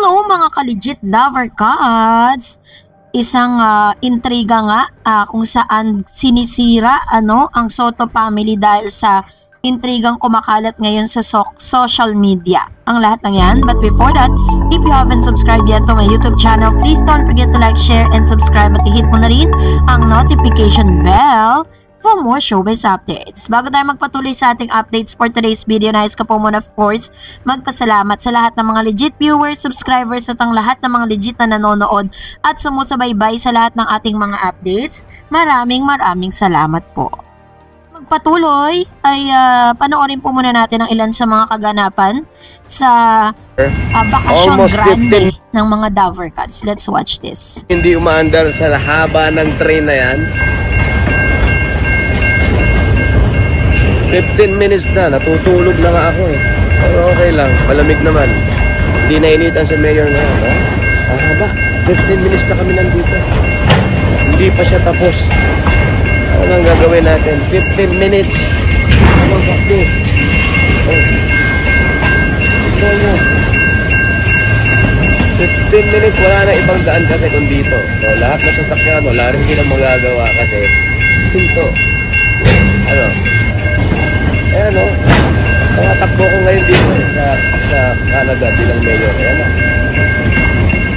Hello mga ka-legit lover gods! Isang intriga nga kung saan sinisira ang Soto family dahil sa intrigang kumakalat ngayon sa social media. Ang lahat ng yan. But before that, if you haven't subscribed yet to my YouTube channel, please don't forget to like, share, and subscribe at i-hit mo na rin ang notification bell for more showbiz updates. Bago tayo magpatuloy sa ating updates for today's video, nais ko po muna of course magpasalamat sa lahat ng mga legit viewers, subscribers at ang lahat ng mga legit na nanonood at sumusubaybay sa lahat ng ating mga updates. Maraming salamat po. Magpatuloy ay panoorin po muna natin ang ilan sa mga kaganapan sa bakasyon grande ng mga Dover Cats. Let's watch this. Hindi umaandar sa haba ng train na yan. 15 minutes na, natutulog na nga ako eh. Pero okay lang, malamig naman. Hindi nainitan sa mayor ngayon, ha? Haba, 15 minutes na kami nandito. Hindi pa siya tapos. Ano nang gagawin natin? 15 minutes. Ano bakit? Oh. Ito nyo. 15 minutes, wala na ibang daan kasi kung dito. So, lahat ng sasakyan, wala rin silang magagawa kasi ito. Ano? Ayan o, nakatakbo ko ngayon dito sa Canada bilang mayor. Ayan o,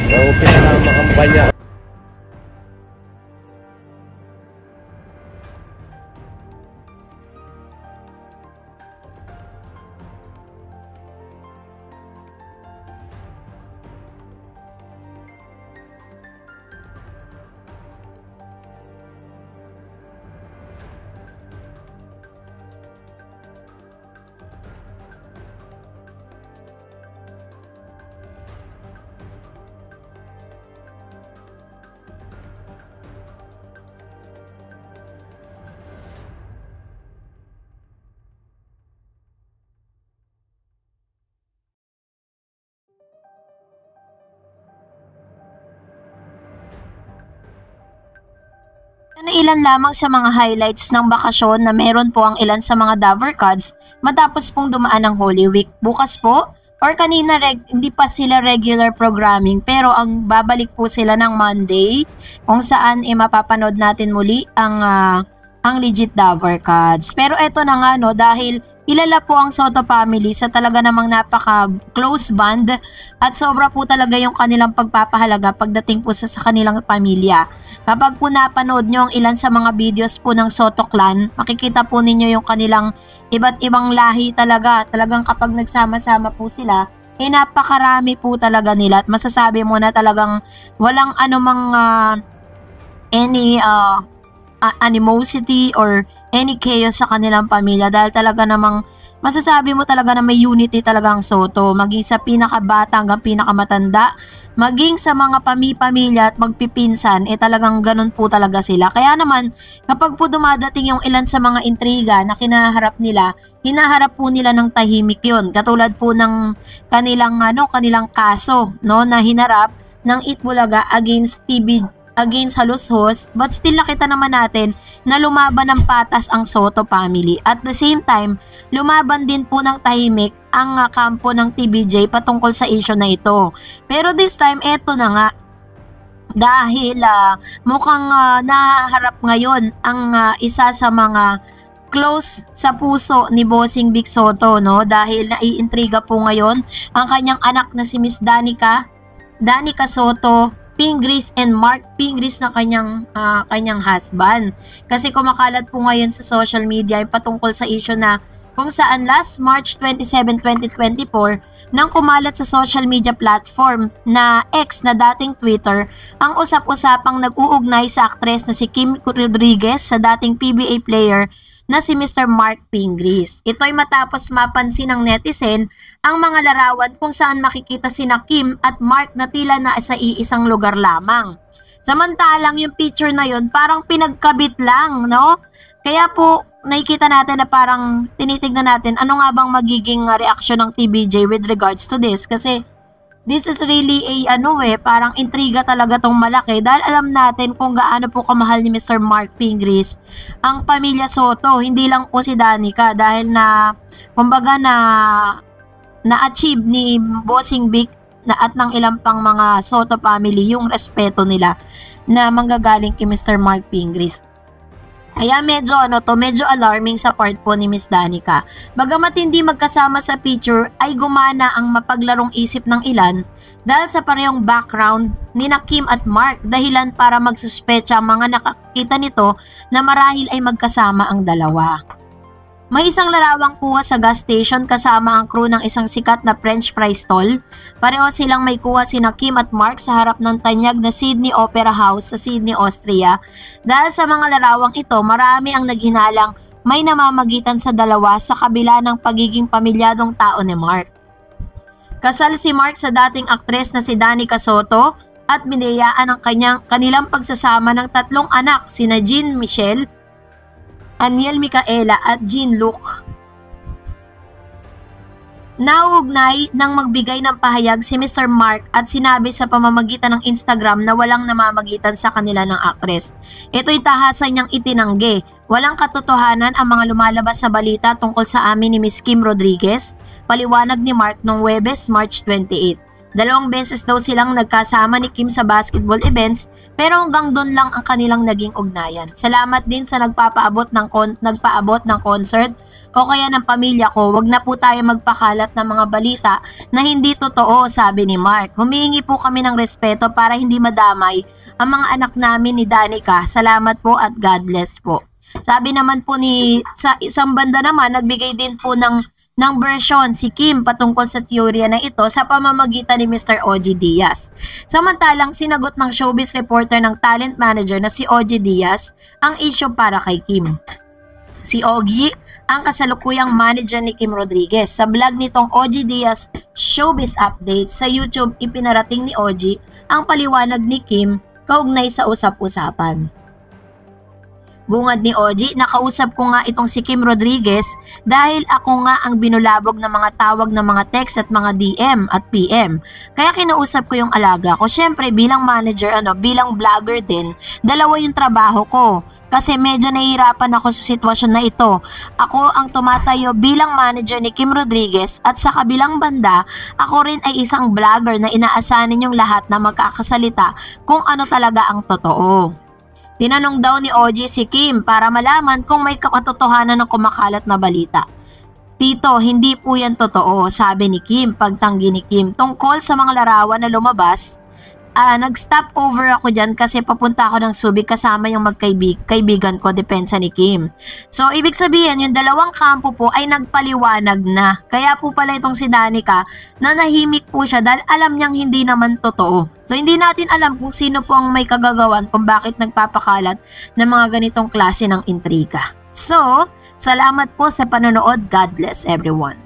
naumpisa na ang makampanya. Ilan lamang sa mga highlights ng bakasyon na meron po ang ilan sa mga Dover Cats matapos pong dumaan ang Holy Week. Bukas po or kanina hindi pa sila regular programming pero ang babalik po sila ng Monday kung saan mapapanood natin muli ang legit Dover Cats. Pero eto na nga dahil kilala po ang Soto family sa talaga namang napaka-close band at sobra po talaga yung kanilang pagpapahalaga pagdating po sa kanilang pamilya. Kapag po napanood nyo ang ilan sa mga videos po ng Soto clan, makikita po ninyo yung kanilang iba't ibang lahi talaga. Talagang kapag nagsama-sama po sila, napakarami po talaga nila at masasabi mo na talagang walang anumang animosity or any chaos sa kanilang pamilya dahil talaga namang masasabi mo talaga na may unity talaga ang Soto, maging sa pinakabata hanggang pinakamatanda, maging sa mga pamilya at magpipinsan, talagang ganun po talaga sila. Kaya naman, kapag po dumadating yung ilan sa mga intriga na kinaharap nila, hinaharap po nila ng tahimik yun. Katulad po ng kanilang kaso na hinarap ng Itbulaga against Halushos, but still nakita naman natin na lumaban ng patas ang Soto family. At the same time, lumaban din po ng tahimik ang kampo ng TBJ patungkol sa issue na ito. Pero this time, eto na nga. Dahil mukhang naharap ngayon ang isa sa mga close sa puso ni Bossing Vic Soto, dahil naiintriga po ngayon ang kanyang anak na si Miss Danica Soto Pingris and Mark Pingris na kanyang husband. Kasi kumakalat po ngayon sa social media ay patungkol sa issue na kung saan last March 27, 2024 nang kumalat sa social media platform na X na dating Twitter ang usap-usapang nag-uugnay sa aktres na si Kim Rodriguez sa dating PBA player na si Mr. Mark Pingris. Ito ay matapos mapansin ng netizen ang mga larawan kung saan makikita sina Kim at Mark na tila na sa iisang lugar lamang. Samantalang yung picture na yun parang pinagkabit lang, Kaya po nakikita natin na parang tinitignan natin ano nga bang magiging reaksyon ng TBJ with regards to this kasi this is really parang intriga talaga tong malaki dahil alam natin kung gaano po kamahal ni Mr. Mark Pingris ang pamilya Soto, hindi lang po si Danica dahil na kumbaga na na-achieve ni Bossing Vic at ng ilang pang mga Soto family yung respeto nila na manggagaling kay Mr. Mark Pingris. Kaya medyo medyo alarming sa part po ni Miss Danica. Bagamat hindi magkasama sa picture ay gumana ang mapaglarong isip ng ilan dahil sa parehong background ni Kim at Mark, dahilan para magsuspecha ang mga nakakita nito na marahil ay magkasama ang dalawa. May isang larawang kuha sa gas station kasama ang crew ng isang sikat na French fry stall. Pareho silang may kuha sina Kim at Mark sa harap ng tanyag na Sydney Opera House sa Sydney, Austria. Dahil sa mga larawang ito, marami ang naghinalang may namamagitan sa dalawa sa kabila ng pagiging pamilyadong tao ni Mark. Kasal si Mark sa dating aktres na si Danica Soto at binayaan ang kanilang pagsasama ng 3 anak, sina Jean Michelle, Aniel Micaela at Jean-Luc. Nauugnay nang magbigay ng pahayag si Mr. Mark at sinabi sa pamamagitan ng Instagram na walang namamagitan sa kanila ng aktres. Ito'y tahasan niyang itinanggi. Walang katotohanan ang mga lumalabas sa balita tungkol sa amin ni Miss Kim Rodriguez, paliwanag ni Mark noong Huwebes, March 28. 2 beses daw silang nagkasama ni Kim sa basketball events pero hanggang doon lang ang kanilang naging ugnayan. Salamat din sa nagpapaabot ng concert o kaya ng pamilya ko. Wag na po tayo magpakalat ng mga balita na hindi totoo, sabi ni Mark. Humihingi po kami ng respeto para hindi madamay ang mga anak namin ni Danica. Salamat po at God bless po. Sabi naman po sa isang banda naman, nagbigay din po ng version si Kim patungkol sa teorya na ito sa pamamagitan ni Mr. Ogie Diaz. Samantalang sinagot ng showbiz reporter ng talent manager na si Ogie Diaz ang issue para kay Kim. Si Ogie ang kasalukuyang manager ni Kim Rodriguez. Sa vlog nitong Ogie Diaz Showbiz Update sa YouTube, ipinarating ni Ogie ang paliwanag ni Kim kaugnay sa usap-usapan. Bungad ni Ogie, nakausap ko nga itong si Kim Rodriguez dahil ako nga ang binulabog ng mga tawag ng mga text at mga DM at PM. Kaya kinausap ko yung alaga ko. Syempre bilang manager, bilang vlogger din, dalawa yung trabaho ko. Kasi medyo nahihirapan ako sa sitwasyon na ito. Ako ang tumatayo bilang manager ni Kim Rodriguez at sa kabilang banda, ako rin ay isang vlogger na inaasahan ninyong lahat na magkakasalita kung ano talaga ang totoo. Tinanong daw ni Ogie si Kim para malaman kung may katotohanan ng kumakalat na balita. Tito, hindi po yan totoo, sabi ni Kim, pagtanggi ni Kim. Tungkol sa mga larawan na lumabas, nag-stop over ako dyan kasi papunta ako ng Subic kasama yung kaibigan ko, depensa ni Kim. So, ibig sabihin, yung dalawang kampo po ay nagpaliwanag na. Kaya po pala itong si Danica na nahimik po siya dahil alam niyang hindi naman totoo. So, hindi natin alam kung sino po ang may kagagawan kung bakit nagpapakalat ng mga ganitong klase ng intriga. So, salamat po sa panonood. God bless everyone.